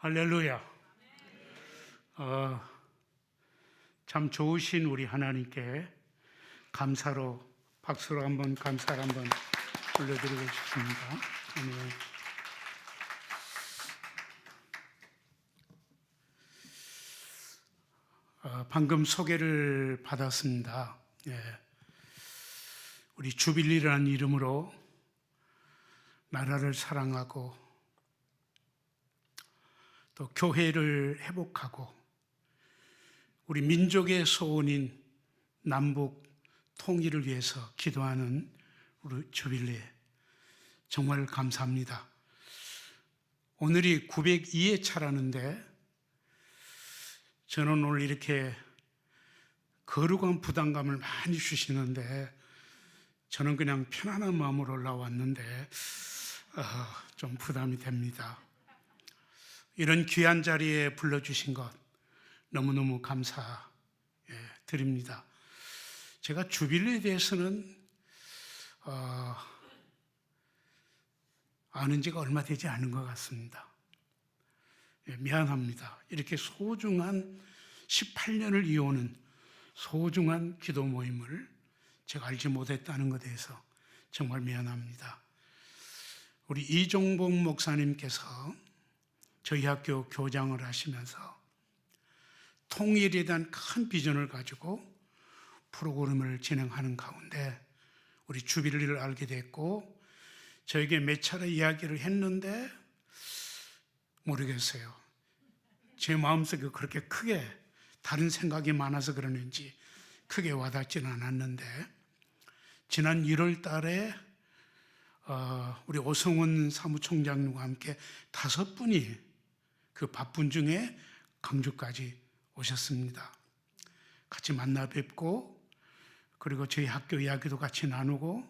할렐루야. 참 좋으신 우리 하나님께 감사로 박수로 한번 감사를 한번 올려드리고 싶습니다. 아멘. 방금 소개를 받았습니다. 우리 주빌리라는 이름으로 나라를 사랑하고 또 교회를 회복하고 우리 민족의 소원인 남북 통일을 위해서 기도하는 우리 주빌리 정말 감사합니다. 오늘이 902회 차라는데 저는 오늘 이렇게 거룩한 부담감을 많이 주시는데 저는 그냥 편안한 마음으로 올라왔는데 좀 부담이 됩니다. 이런 귀한 자리에 불러주신 것 너무너무 감사드립니다. 제가 주빌리에 대해서는 아는 지가 얼마 되지 않은 것 같습니다. 미안합니다. 이렇게 소중한 18년을 이어오는 소중한 기도 모임을 제가 알지 못했다는 것에 대해서 정말 미안합니다. 우리 이종복 목사님께서 저희 학교 교장을 하시면서 통일에 대한 큰 비전을 가지고 프로그램을 진행하는 가운데 우리 주빌리를 알게 됐고 저에게 몇 차례 이야기를 했는데 모르겠어요. 제 마음속에 그렇게 크게 다른 생각이 많아서 그러는지 크게 와닿지는 않았는데 지난 1월 달에 우리 오성훈 사무총장님과 함께 5분이 그 바쁜 중에 강주까지 오셨습니다. 같이 만나 뵙고 그리고 저희 학교 이야기도 같이 나누고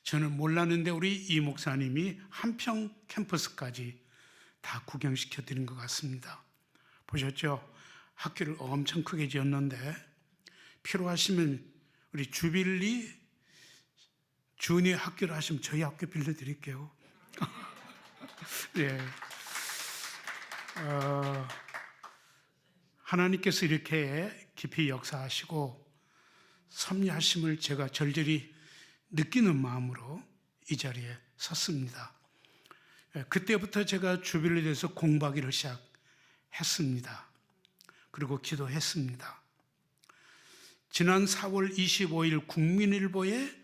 저는 몰랐는데 우리 이 목사님이 한평 캠퍼스까지 다 구경시켜 드린 것 같습니다. 보셨죠? 학교를 엄청 크게 지었는데 필요하시면 우리 주빌리 준이 학교를 하시면 저희 학교 빌려드릴게요. 네. 하나님께서 이렇게 깊이 역사하시고 섭리하심을 제가 절절히 느끼는 마음으로 이 자리에 섰습니다. 그때부터 제가 주빌리에 대해서 공부하기를 시작했습니다. 그리고 기도했습니다. 지난 4월 25일 국민일보에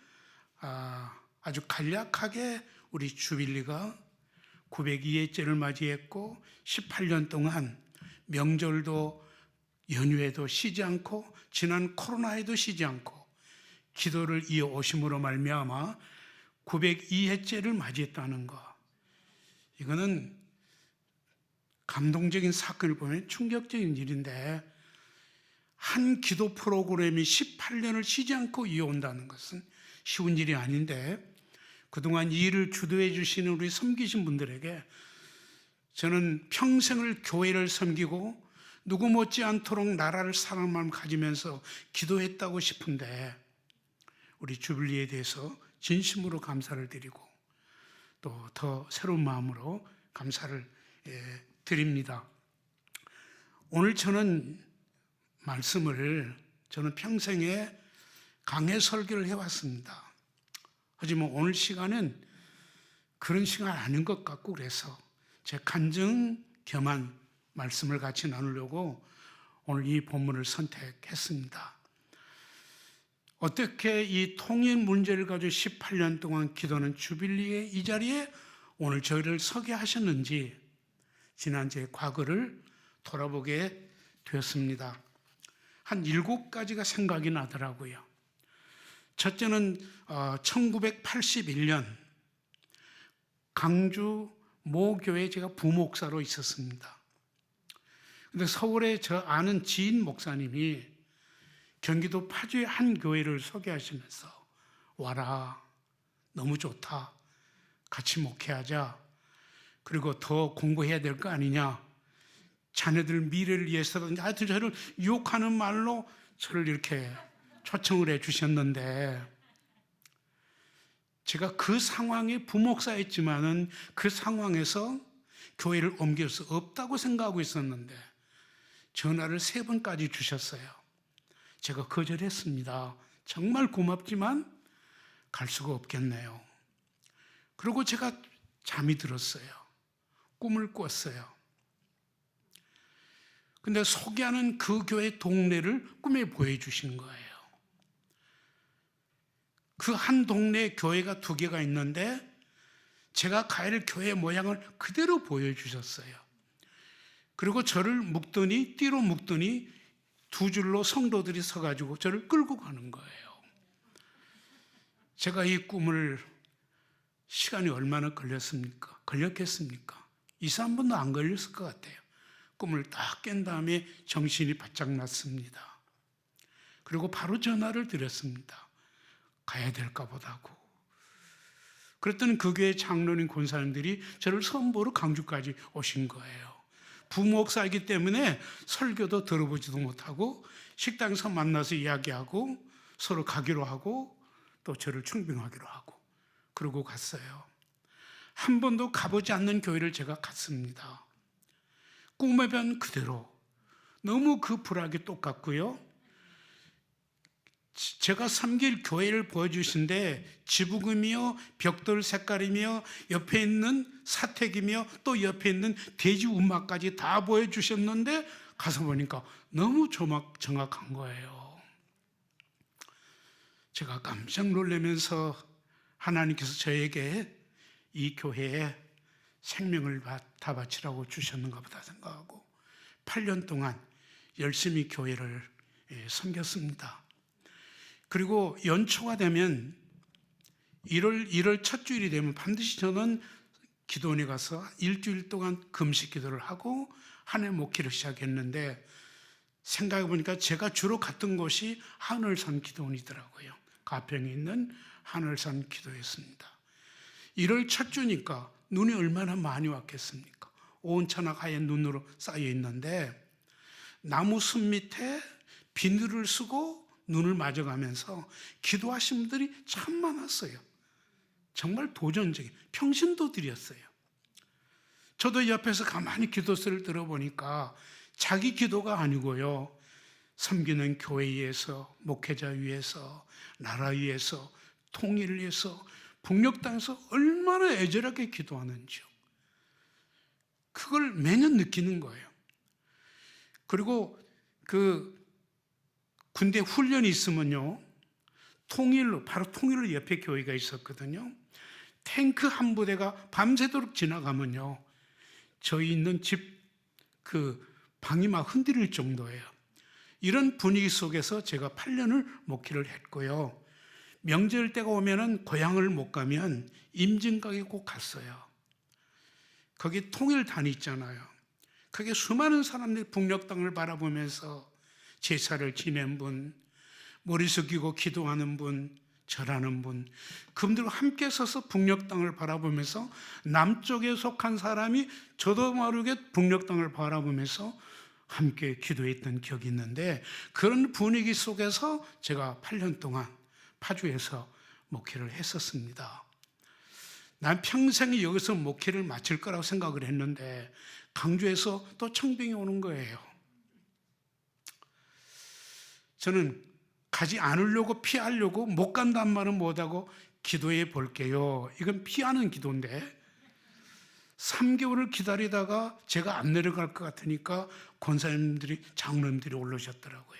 아주 간략하게 우리 주빌리가 902회째를 맞이했고 18년 동안 명절도 연휴에도 쉬지 않고 지난 코로나에도 쉬지 않고 기도를 이어오심으로 말미암아 902회째를 맞이했다는 것, 이거는 감동적인 사건을 보면 충격적인 일인데 한 기도 프로그램이 18년을 쉬지 않고 이어온다는 것은 쉬운 일이 아닌데 그동안 이 일을 주도해 주시는 우리 섬기신 분들에게 저는 평생을 교회를 섬기고 누구 못지않도록 나라를 사랑하는 마음을 가지면서 기도했다고 싶은데 우리 주빌리에 대해서 진심으로 감사를 드리고 또 더 새로운 마음으로 감사를 드립니다. 오늘 저는 평생에 강해 설교를 해왔습니다. 하지만 오늘 시간은 그런 시간 아닌 것 같고 그래서 제 간증 겸한 말씀을 같이 나누려고 오늘 이 본문을 선택했습니다. 어떻게 이 통일 문제를 가지고 18년 동안 기도하는 주빌리의 이 자리에 오늘 저희를 서게 하셨는지 지난 제 과거를 돌아보게 되었습니다. 한 7가지가 생각이 나더라고요. 첫째는 1981년 강주 모교회에 제가 부목사로 있었습니다. 근데 서울에 저 아는 지인 목사님이 경기도 파주의 한 교회를 소개하시면서 와라, 너무 좋다, 같이 목회하자, 그리고 더 공부해야 될 거 아니냐, 자녀들 미래를 위해서든지 하여튼 저를 유혹하는 말로 저를 이렇게 초청을 해 주셨는데 제가 그 상황에 부목사였지만은 그 상황에서 교회를 옮길 수 없다고 생각하고 있었는데 전화를 3번까지 주셨어요. 제가 거절했습니다. 정말 고맙지만 갈 수가 없겠네요. 그리고 제가 잠이 들었어요. 꿈을 꿨어요. 근데 소개하는 그 교회 동네를 꿈에 보여주신 거예요. 그 한 동네에 교회가 2개가 있는데 제가 가야 할 교회 모양을 그대로 보여주셨어요. 그리고 저를 묶더니, 띠로 묶더니 2줄로 성도들이 서가지고 저를 끌고 가는 거예요. 제가 이 꿈을 시간이 얼마나 걸렸겠습니까? 2, 3분도 안 걸렸을 것 같아요. 꿈을 딱 깬 다음에 정신이 바짝 났습니다. 그리고 바로 전화를 드렸습니다. 가야 될까 보다고. 그랬더니 그 교회 장로님 권사님들이 저를 선보러 강주까지 오신 거예요. 부목사이기 때문에 설교도 들어보지도 못하고 식당에서 만나서 이야기하고 서로 가기로 하고 또 저를 충병하기로 하고 그러고 갔어요. 한 번도 가보지 않는 교회를 제가 갔습니다. 꿈에 본 그대로 너무 그 불악이 똑같고요. 제가 섬길 교회를 보여주신데 지붕이며 벽돌 색깔이며 옆에 있는 사택이며 또 옆에 있는 돼지 운막까지 다 보여주셨는데 가서 보니까 너무 정확한 거예요. 제가 깜짝 놀라면서 하나님께서 저에게 이 교회에 생명을 다 바치라고 주셨는가 보다 생각하고 8년 동안 열심히 교회를 섬겼습니다. 그리고 연초가 되면 1월 첫 주일이 되면 반드시 저는 기도원에 가서 일주일 동안 금식 기도를 하고 한 해 목회를 시작했는데 생각해 보니까 제가 주로 갔던 곳이 하늘산 기도원이더라고요. 가평에 있는 하늘산 기도였습니다. 1월 첫 주니까 눈이 얼마나 많이 왔겠습니까? 온 천하가 하얀 눈으로 쌓여 있는데 나무 숲 밑에 비늘을 쓰고 눈을 맞아가면서 기도하신 분들이 참 많았어요. 정말 도전적인 평신도들이었어요. 저도 옆에서 가만히 기도소리를 들어보니까 자기 기도가 아니고요. 섬기는 교회 위해서, 목회자 위해서, 나라 위해서, 통일을 위해서, 북녘 땅에서 얼마나 애절하게 기도하는지요. 그걸 매년 느끼는 거예요. 그리고 그 군대 훈련이 있으면요. 바로 통일로 옆에 교회가 있었거든요. 탱크 한 부대가 밤새도록 지나가면요. 저희 있는 집 그 방이 막 흔들릴 정도예요. 이런 분위기 속에서 제가 8년을 목회를 했고요. 명절 때가 오면은 고향을 못 가면 임진각에 꼭 갔어요. 거기 통일단이 있잖아요. 거기에 수많은 사람들이 북녘 땅을 바라보면서 제사를 지낸 분, 머리 숙이고 기도하는 분, 절하는 분, 그분들과 함께 서서 북녘 땅을 바라보면서 남쪽에 속한 사람이 저도 모르게 북녘 땅을 바라보면서 함께 기도했던 기억이 있는데 그런 분위기 속에서 제가 8년 동안 파주에서 목회를 했었습니다. 난 평생에 여기서 목회를 마칠 거라고 생각을 했는데 강주에서 또 청빙이 오는 거예요. 저는 가지 않으려고 피하려고 못 간다는 말은 못하고 기도해 볼게요. 이건 피하는 기도인데 3개월을 기다리다가 제가 안 내려갈 것 같으니까 권사님들이 장로님들이 올라오셨더라고요.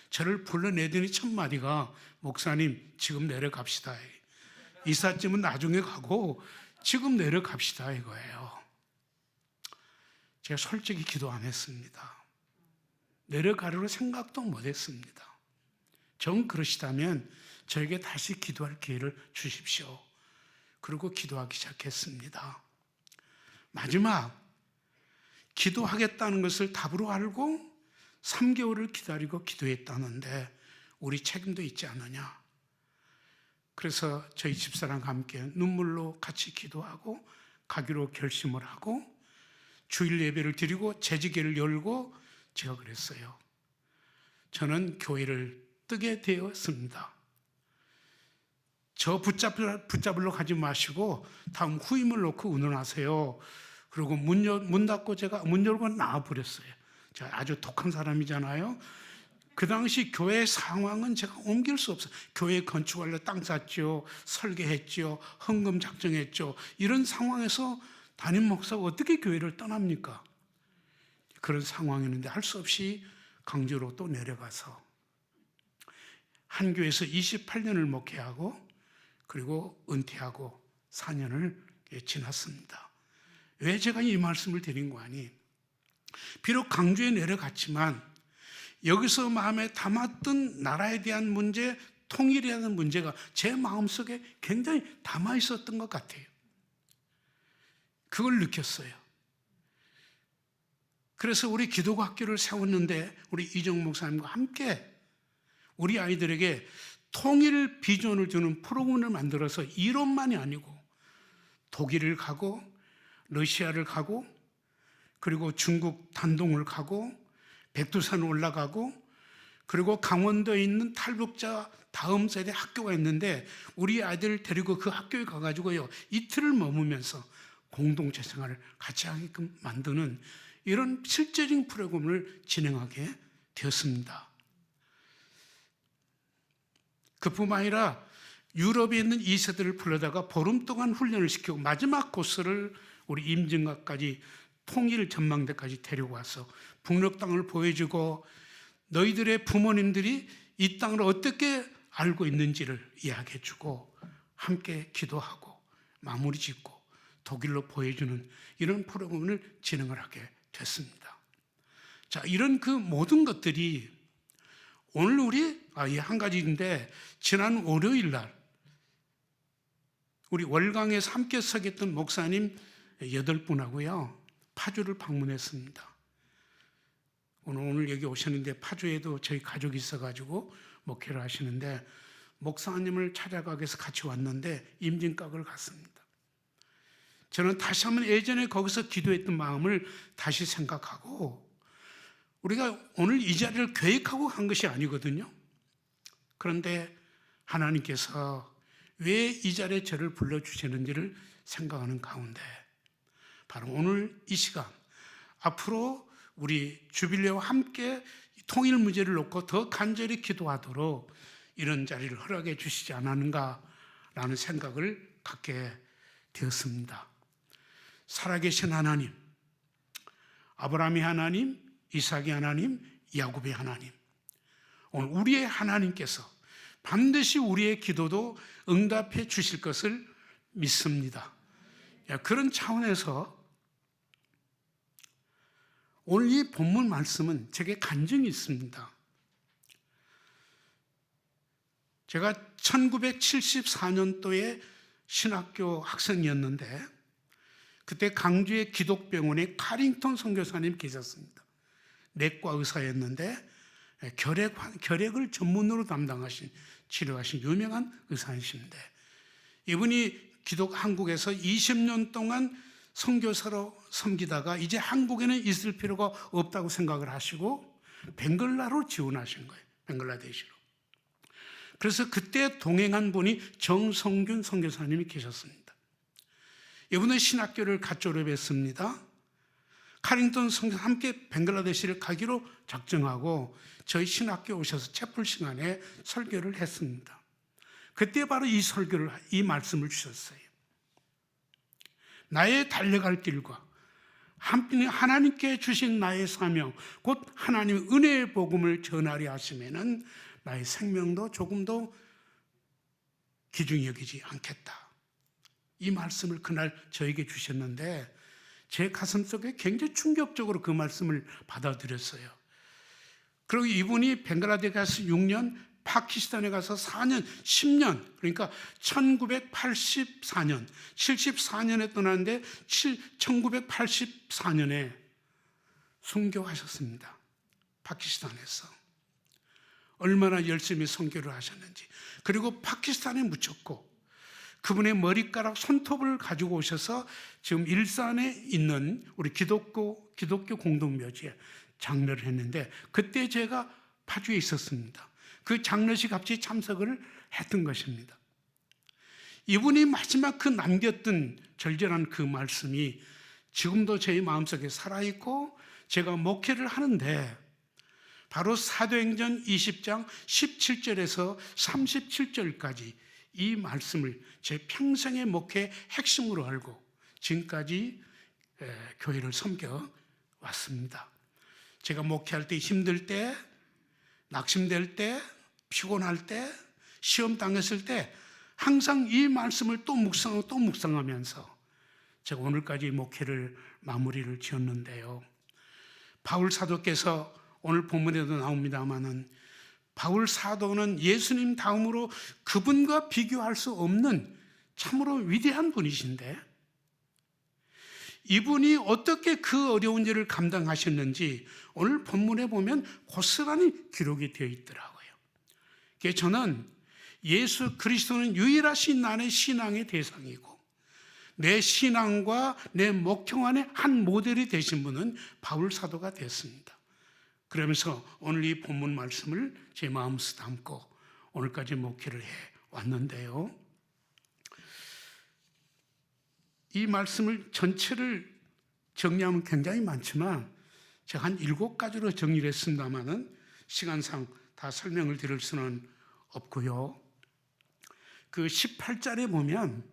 저를 불러내더니 첫 마디가 목사님 지금 내려갑시다. 이삿짐은 나중에 가고 지금 내려갑시다 이거예요. 제가 솔직히 기도 안 했습니다. 내려가려고 생각도 못했습니다. 정 그러시다면 저에게 다시 기도할 기회를 주십시오. 그리고 기도하기 시작했습니다. 마지막 기도하겠다는 것을 답으로 알고 3개월을 기다리고 기도했다는데 우리 책임도 있지 않느냐. 그래서 저희 집사람과 함께 눈물로 같이 기도하고 가기로 결심을 하고 주일 예배를 드리고 재직회를 열고 제가 그랬어요. 저는 교회를 뜨게 되었습니다. 저 붙잡으러 가지 마시고 다음 후임을 놓고 의논하세요. 그리고 문 닫고 제가 문 열고 나와버렸어요. 제가 아주 독한 사람이잖아요. 그 당시 교회 상황은 제가 옮길 수 없어요. 교회 건축하려 땅 샀죠. 설계했죠. 헌금 작정했죠. 이런 상황에서 담임 목사가 어떻게 교회를 떠납니까? 그런 상황이었는데 할 수 없이 강주로 또 내려가서 한 교회에서 28년을 목회하고 그리고 은퇴하고 4년을 지났습니다. 왜 제가 이 말씀을 드린 거 아니? 비록 강주에 내려갔지만 여기서 마음에 담았던 나라에 대한 문제, 통일이라는 문제가 제 마음속에 굉장히 담아 있었던 것 같아요. 그걸 느꼈어요. 그래서 우리 기독교 학교를 세웠는데 우리 이정 목사님과 함께 우리 아이들에게 통일 비전을 주는 프로그램을 만들어서 이론만이 아니고 독일을 가고 러시아를 가고 그리고 중국 단동을 가고 백두산 올라가고 그리고 강원도에 있는 탈북자 다음 세대 학교가 있는데 우리 아이들 데리고 그 학교에 가가지고요 이틀을 머무면서 공동체 생활을 같이 하게끔 만드는 이런 실제적인 프로그램을 진행하게 되었습니다. 그뿐만 아니라 유럽에 있는 2세들을 불러다가 보름 동안 훈련을 시키고 마지막 코스를 우리 임진각까지 통일 전망대까지 데려와서 북녘 땅을 보여주고 너희들의 부모님들이 이 땅을 어떻게 알고 있는지를 이야기해주고 함께 기도하고 마무리 짓고 독일로 보여주는 이런 프로그램을 진행을 하게 됐습니다. 자, 이런 그 모든 것들이 오늘 우리 한 가지인데 지난 월요일 날 우리 월강에서 함께 서겠던 목사님 8분하고요 파주를 방문했습니다. 오늘 여기 오셨는데 파주에도 저희 가족이 있어가지고 목회를 하시는데 목사님을 찾아가기 위해서 같이 왔는데 임진각을 갔습니다. 저는 다시 한번 예전에 거기서 기도했던 마음을 다시 생각하고 우리가 오늘 이 자리를 계획하고 한 것이 아니거든요. 그런데 하나님께서 왜 이 자리에 저를 불러주시는지를 생각하는 가운데 바로 오늘 이 시간 앞으로 우리 주빌레와 함께 통일 문제를 놓고 더 간절히 기도하도록 이런 자리를 허락해 주시지 않았는가라는 생각을 갖게 되었습니다. 살아계신 하나님, 아브라함의 하나님, 이삭의 하나님, 야곱의 하나님, 오늘 우리의 하나님께서 반드시 우리의 기도도 응답해 주실 것을 믿습니다. 그런 차원에서 오늘 이 본문 말씀은 제게 간증이 있습니다. 제가 1974년도에 신학교 학생이었는데 그때 강주의 기독병원에 카링턴 선교사님 계셨습니다. 내과 의사였는데 결핵을 전문으로 담당하신 치료하신 유명한 의사이신데 이분이 한국에서 20년 동안 선교사로 섬기다가 이제 한국에는 있을 필요가 없다고 생각을 하시고 벵글라로 지원하신 거예요. 벵글라데시로. 그래서 그때 동행한 분이 정성균 선교사님이 계셨습니다. 이분은 신학교를 갓 졸업했습니다. 카링턴 선교사 함께 벵글라데시를 가기로 작정하고 저희 신학교 오셔서 채플 시간에 설교를 했습니다. 그때 바로 이 말씀을 주셨어요. 나의 달려갈 길과 하나님께 주신 나의 사명, 곧 하나님의 은혜의 복음을 전하려 하시면은 나의 생명도 조금도 귀중히 여기지 않겠다. 이 말씀을 그날 저에게 주셨는데 제 가슴 속에 굉장히 충격적으로 그 말씀을 받아들였어요. 그리고 이분이 벵글라데시에 가서 6년, 파키스탄에 가서 4년, 10년, 그러니까 1984년, 74년에 떠났는데 1984년에 순교하셨습니다. 파키스탄에서. 얼마나 열심히 선교를 하셨는지. 그리고 파키스탄에 묻혔고 그분의 머리카락 손톱을 가지고 오셔서 지금 일산에 있는 우리 기독교 공동묘지에 장례를 했는데 그때 제가 파주에 있었습니다. 그 장례식 같이 참석을 했던 것입니다. 이분이 마지막 그 남겼던 절절한 그 말씀이 지금도 제 마음속에 살아있고 제가 목회를 하는데 바로 사도행전 20장 17절에서 37절까지 이 말씀을 제 평생의 목회의 핵심으로 알고 지금까지 교회를 섬겨왔습니다. 제가 목회할 때 힘들 때, 낙심될 때, 피곤할 때, 시험 당했을 때 항상 이 말씀을 또 묵상하고 또 묵상하면서 제가 오늘까지 목회를 마무리를 지었는데요. 바울 사도께서 오늘 본문에도 나옵니다마는 바울 사도는 예수님 다음으로 그분과 비교할 수 없는 참으로 위대한 분이신데 이분이 어떻게 그 어려운 일을 감당하셨는지 오늘 본문에 보면 고스란히 기록이 되어 있더라고요. 그래서 저는 예수 그리스도는 유일하신 나의 신앙의 대상이고 내 신앙과 내 목표안의 한 모델이 되신 분은 바울 사도가 됐습니다. 그러면서 오늘 이 본문 말씀을 제 마음속에 담고 오늘까지 목회를 해왔는데요. 이 말씀을 전체를 정리하면 굉장히 많지만 제가 한 7가지로 정리를 했습니다마는 시간상 다 설명을 드릴 수는 없고요. 그 18절에 보면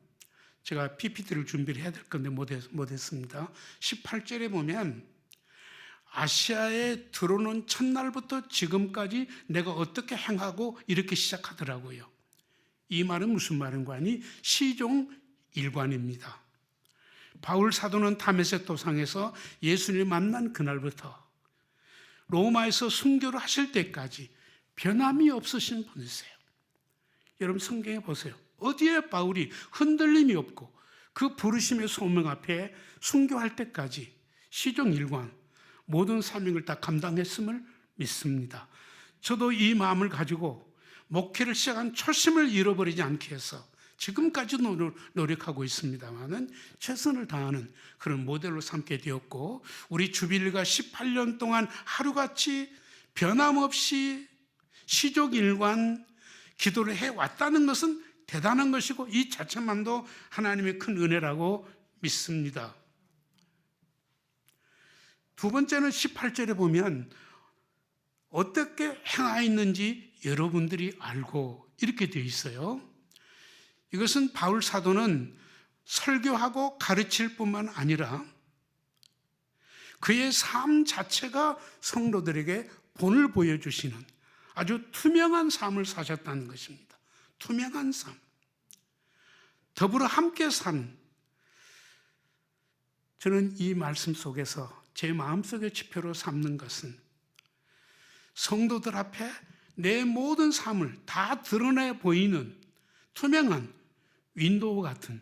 제가 PPT를 준비를 해야 될 건데 못했습니다. 18절에 보면 아시아에 들어오는 첫날부터 지금까지 내가 어떻게 행하고 이렇게 시작하더라고요. 이 말은 무슨 말인가 하니 시종일관입니다. 바울 사도는 다메섹 도상에서 예수님을 만난 그날부터 로마에서 순교를 하실 때까지 변함이 없으신 분이세요. 여러분 성경에 보세요. 어디에 바울이 흔들림이 없고 그 부르심의 소명 앞에 순교할 때까지 시종일관 모든 사명을 다 감당했음을 믿습니다. 저도 이 마음을 가지고 목회를 시작한 초심을 잃어버리지 않게 해서 지금까지도 노력하고 있습니다만은 최선을 다하는 그런 모델로 삼게 되었고 우리 주빌리가 18년 동안 하루같이 변함없이 시종일관 기도를 해왔다는 것은 대단한 것이고 이 자체만도 하나님의 큰 은혜라고 믿습니다. 두 번째는 18절에 보면 어떻게 행하였는지 여러분들이 알고 이렇게 되어 있어요. 이것은 바울 사도는 설교하고 가르칠 뿐만 아니라 그의 삶 자체가 성도들에게 본을 보여주시는 아주 투명한 삶을 사셨다는 것입니다. 투명한 삶. 더불어 함께 산 저는 이 말씀 속에서 제 마음속의 지표로 삼는 것은 성도들 앞에 내 모든 삶을 다 드러내 보이는 투명한 윈도우 같은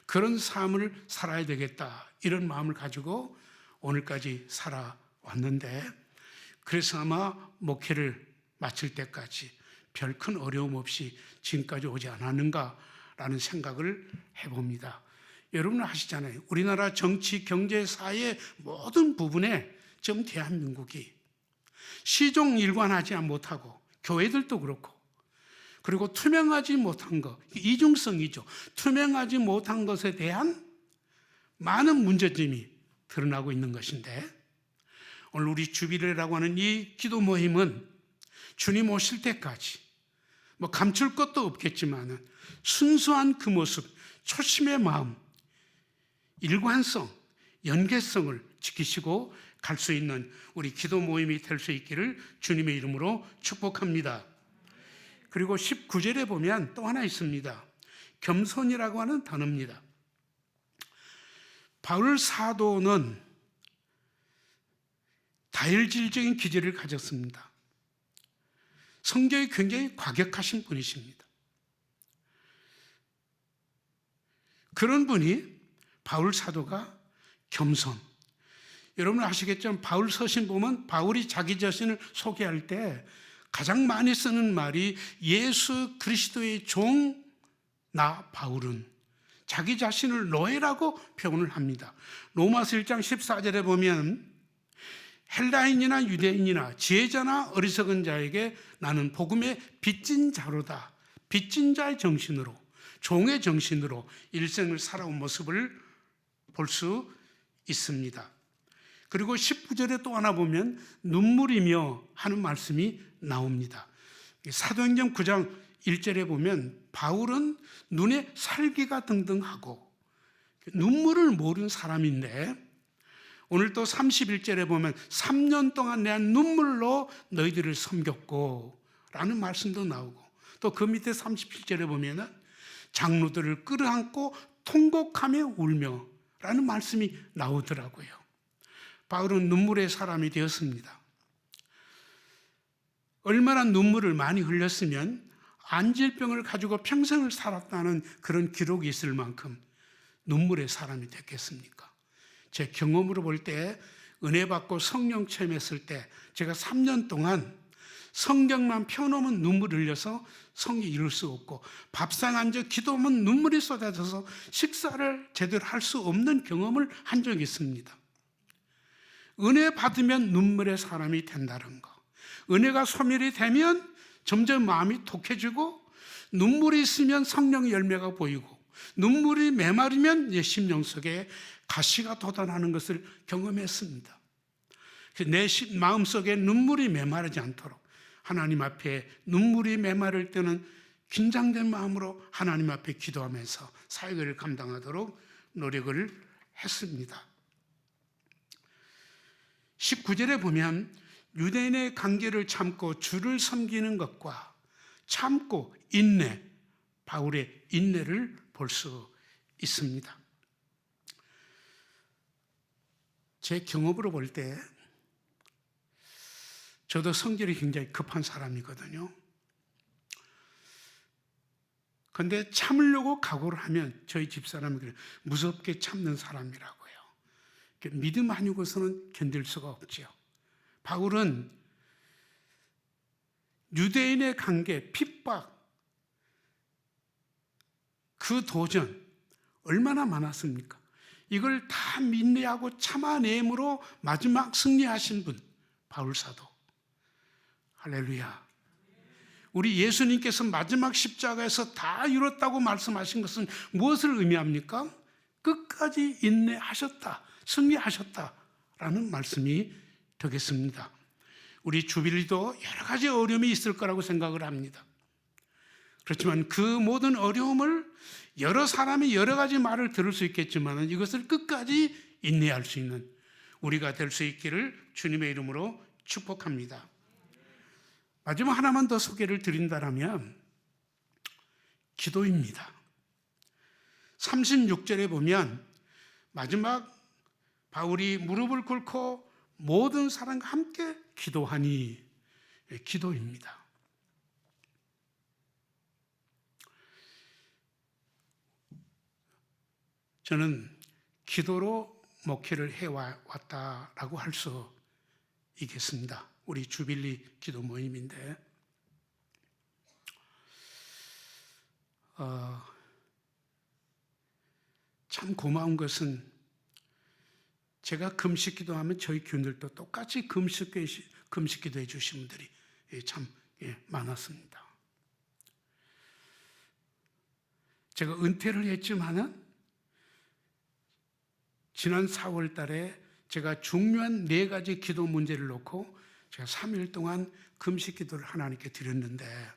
그런 삶을 살아야 되겠다 이런 마음을 가지고 오늘까지 살아왔는데 그래서 아마 목회를 마칠 때까지 별 큰 어려움 없이 지금까지 오지 않았는가라는 생각을 해봅니다. 여러분은 아시잖아요. 우리나라 정치, 경제, 사회 모든 부분에 지금 대한민국이 시종일관하지 못하고 교회들도 그렇고 그리고 투명하지 못한 것, 이중성이죠. 투명하지 못한 것에 대한 많은 문제점이 드러나고 있는 것인데 오늘 우리 주비례라고 하는 이 기도 모임은 주님 오실 때까지 뭐 감출 것도 없겠지만 순수한 그 모습, 초심의 마음, 일관성, 연계성을 지키시고 갈 수 있는 우리 기도 모임이 될 수 있기를 주님의 이름으로 축복합니다. 그리고 19절에 보면 또 하나 있습니다. 겸손이라고 하는 단어입니다. 바울 사도는 다혈질적인 기질을 가졌습니다. 성격이 굉장히 과격하신 분이십니다. 그런 분이 바울 사도가 겸손. 여러분 아시겠죠? 바울 서신 보면 바울이 자기 자신을 소개할 때 가장 많이 쓰는 말이 예수 그리스도의 종 나 바울은 자기 자신을 노예라고 표현을 합니다. 로마서 1장 14절에 보면 헬라인이나 유대인이나 지혜자나 어리석은 자에게 나는 복음의 빚진 자로다. 빚진 자의 정신으로 종의 정신으로 일생을 살아온 모습을 볼 수 있습니다. 그리고 19절에 또 하나 보면 눈물이며 하는 말씀이 나옵니다. 사도행전 9장 1절에 보면 바울은 눈에 살기가 등등하고 눈물을 모르는 사람인데, 오늘 또 31절에 보면 3년 동안 내 눈물로 너희들을 섬겼고 라는 말씀도 나오고, 또 그 밑에 37절에 보면 장로들을 끌어안고 통곡하며 울며 라는 말씀이 나오더라고요. 바울은 눈물의 사람이 되었습니다. 얼마나 눈물을 많이 흘렸으면 안질병을 가지고 평생을 살았다는 그런 기록이 있을 만큼 눈물의 사람이 됐겠습니까? 제 경험으로 볼 때 은혜 받고 성령 체험했을 때 제가 3년 동안 성경만 펴놓으면 눈물 흘려서 성경 이룰 수 없고, 밥상 앉아 기도하면 눈물이 쏟아져서 식사를 제대로 할 수 없는 경험을 한 적이 있습니다. 은혜 받으면 눈물의 사람이 된다는 거, 은혜가 소멸이 되면 점점 마음이 독해지고, 눈물이 있으면 성령의 열매가 보이고, 눈물이 메마르면 내 심령 속에 가시가 돋아나는 것을 경험했습니다. 내 마음속에 눈물이 메마르지 않도록 하나님 앞에 눈물이 메마를 때는 긴장된 마음으로 하나님 앞에 기도하면서 사역을 감당하도록 노력을 했습니다. 19절에 보면 유대인의 관계를 참고 주를 섬기는 것과 참고 인내, 바울의 인내를 볼 수 있습니다. 제 경험으로 볼 때 저도 성질이 굉장히 급한 사람이거든요. 그런데 참으려고 각오를 하면 저희 집사람이 그래요. 무섭게 참는 사람이라고요. 믿음 아니고서는 견딜 수가 없지요. 바울은 유대인의 관계, 핍박, 그 도전 얼마나 많았습니까? 이걸 다 인내하고 참아냄으로 마지막 승리하신 분, 바울 사도. 할렐루야. 우리 예수님께서 마지막 십자가에서 다 이뤘다고 말씀하신 것은 무엇을 의미합니까? 끝까지 인내하셨다, 승리하셨다라는 말씀이 되겠습니다. 우리 주빌리도 여러 가지 어려움이 있을 거라고 생각을 합니다. 그렇지만 그 모든 어려움을 여러 사람이 여러 가지 말을 들을 수 있겠지만 이것을 끝까지 인내할 수 있는 우리가 될 수 있기를 주님의 이름으로 축복합니다. 마지막 하나만 더 소개를 드린다면 기도입니다. 36절에 보면 마지막 바울이 무릎을 꿇고 모든 사람과 함께 기도하니, 기도입니다. 저는 기도로 목회를 해왔다라고 할 수 있겠습니다. 우리 주빌리 기도 모임인데 참 고마운 것은 제가 금식 기도하면 저희 교인들도 똑같이 금식 기도해 주신 분들이 참 많았습니다. 제가 은퇴를 했지만은 지난 4월 달에 제가 중요한 4가지 기도 문제를 놓고 제가 3일 동안 금식 기도를 하나님께 드렸는데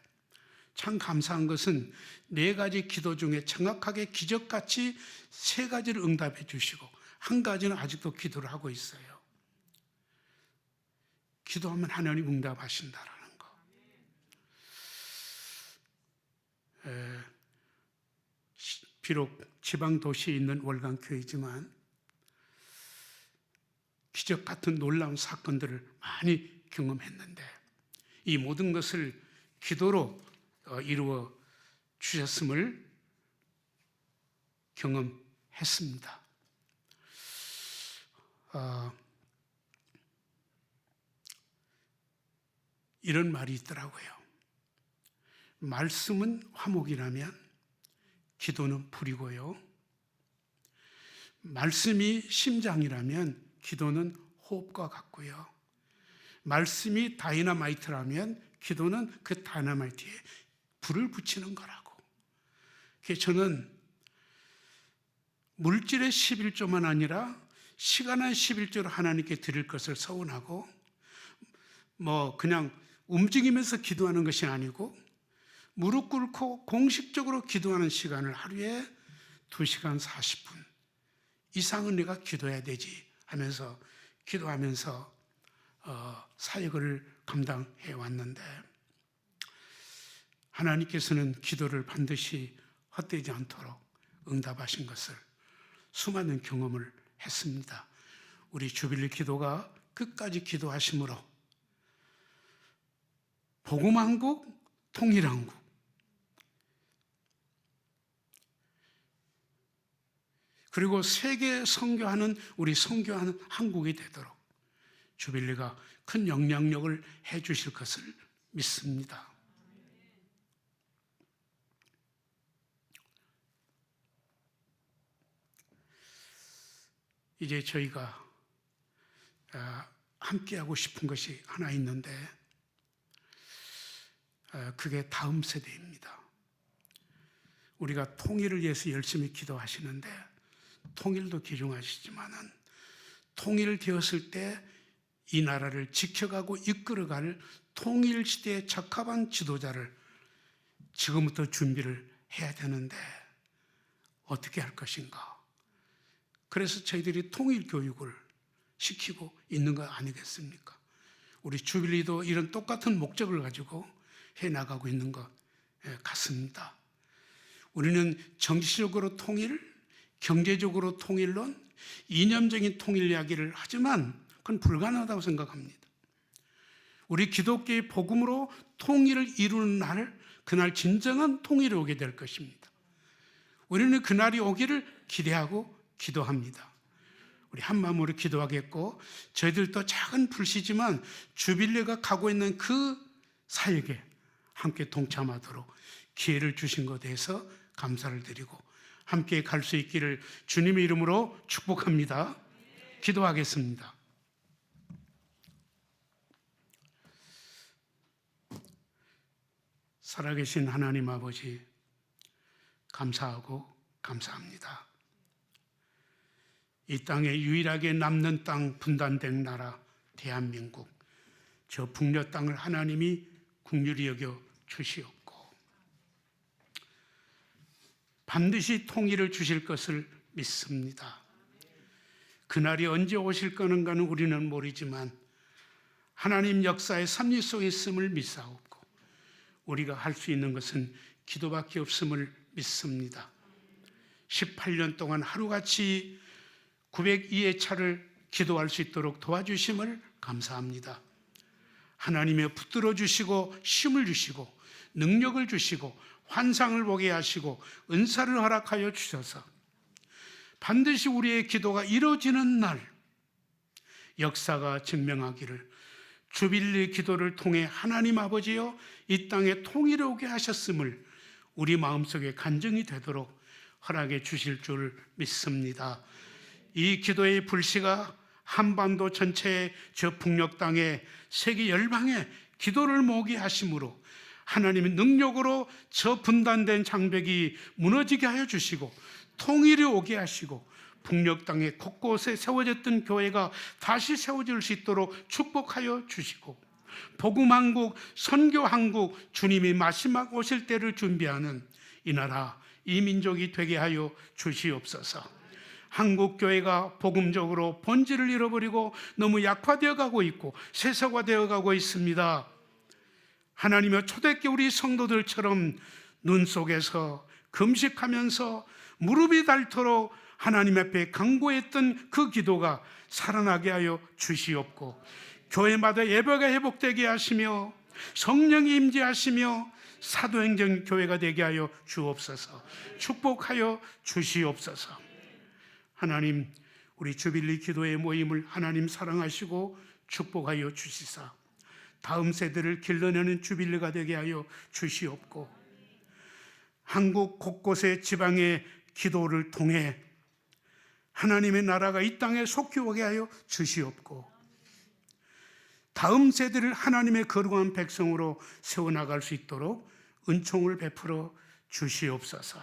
참 감사한 것은 4가지 기도 중에 정확하게 기적같이 3가지를 응답해 주시고 1가지는 아직도 기도를 하고 있어요. 기도하면 하나님 응답하신다라는 거. 비록 지방 도시에 있는 월간교회이지만 기적 같은 놀라운 사건들을 많이 경험했는데 이 모든 것을 기도로 이루어 주셨음을 경험했습니다. 이런 말이 있더라고요. 말씀은 화목이라면 기도는 불이고요. 말씀이 심장이라면 기도는 호흡과 같고요. 말씀이 다이너마이트라면 기도는 그 다이너마이트에 불을 붙이는 거라고. 그래서 저는 물질의 11조만 아니라 시간한 11조를 하나님께 드릴 것을 서운하고 그냥 움직이면서 기도하는 것이 아니고 무릎 꿇고 공식적으로 기도하는 시간을 하루에 2시간 40분 이상은 내가 기도해야 되지 하면서 기도하면서 사역을 감당해 왔는데, 하나님께서는 기도를 반드시 헛되지 않도록 응답하신 것을 수많은 경험을 했습니다. 우리 주빌리 기도가 끝까지 기도하심으로 복음왕국, 통일왕국, 그리고 세계 선교하는 우리 선교하는 한국이 되도록 주빌리가 큰 영향력을 해 주실 것을 믿습니다. 이제 저희가 함께하고 싶은 것이 하나 있는데, 그게 다음 세대입니다. 우리가 통일을 위해서 열심히 기도하시는데 통일도 귀중하시지만은 통일되었을 때 이 나라를 지켜가고 이끌어갈 통일 시대에 적합한 지도자를 지금부터 준비를 해야 되는데 어떻게 할 것인가? 그래서 저희들이 통일 교육을 시키고 있는 거 아니겠습니까? 우리 주빌리도 이런 똑같은 목적을 가지고 해 나가고 있는 것 같습니다. 우리는 정치적으로 통일, 경제적으로 통일론, 이념적인 통일 이야기를 하지만 그건 불가능하다고 생각합니다. 우리 기독교의 복음으로 통일을 이루는 날, 그날 진정한 통일이 오게 될 것입니다. 우리는 그날이 오기를 기대하고 기도합니다. 우리 한마음으로 기도하겠고, 저희들도 작은 불씨지만 주빌리가 가고 있는 그 사역에 함께 동참하도록 기회를 주신 것에 대해서 감사를 드리고 함께 갈 수 있기를 주님의 이름으로 축복합니다. 기도하겠습니다. 살아계신 하나님 아버지, 감사하고 감사합니다. 이 땅에 유일하게 남는 땅, 분단된 나라 대한민국, 저 북녘 땅을 하나님이 긍휼히 여겨 주시옵고 반드시 통일을 주실 것을 믿습니다. 그날이 언제 오실 거는가는 우리는 모르지만 하나님 역사의 섭리 속에 있음을 믿사옵고 우리가 할 수 있는 것은 기도밖에 없음을 믿습니다. 18년 동안 하루같이 902회차를 기도할 수 있도록 도와주심을 감사합니다. 하나님의 붙들어 주시고 힘을 주시고 능력을 주시고 환상을 보게 하시고 은사를 허락하여 주셔서 반드시 우리의 기도가 이루어지는 날 역사가 증명하기를 주빌리 기도를 통해 하나님 아버지여 이 땅에 통일이 오게 하셨음을 우리 마음속에 간증이 되도록 허락해 주실 줄 믿습니다. 이 기도의 불씨가 한반도 전체의 저 북녘 땅에 세계 열방에 기도를 모으게 하심으로 하나님의 능력으로 저 분단된 장벽이 무너지게 하여 주시고 통일이 오게 하시고 북녘 땅에 곳곳에 세워졌던 교회가 다시 세워질 수 있도록 축복하여 주시고 복음왕국, 선교왕국, 주님이 마지막 오실 때를 준비하는 이 나라, 이 민족이 되게 하여 주시옵소서. 한국교회가 복음적으로 본질을 잃어버리고 너무 약화되어 가고 있고 세속화되어 가고 있습니다. 하나님의 초대교회 우리 성도들처럼 눈 속에서 금식하면서 무릎이 닳도록 하나님 앞에 간구했던 그 기도가 살아나게 하여 주시옵고 교회마다 예배가 회복되게 하시며 성령이 임재하시며 사도행전 교회가 되게 하여 주옵소서. 축복하여 주시옵소서. 하나님, 우리 주빌리 기도의 모임을 하나님 사랑하시고 축복하여 주시사 다음 세대를 길러내는 주빌리가 되게 하여 주시옵고 한국 곳곳의 지방의 기도를 통해 하나님의 나라가 이 땅에 속히 오게 하여 주시옵고 다음 세대를 하나님의 거룩한 백성으로 세워나갈 수 있도록 은총을 베풀어 주시옵소서.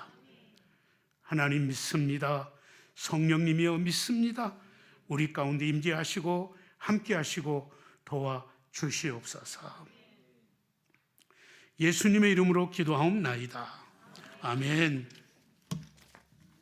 하나님 믿습니다. 성령님이여 믿습니다. 우리 가운데 임재하시고 함께하시고 도와주시옵소서. 예수님의 이름으로 기도하옵나이다. 아멘.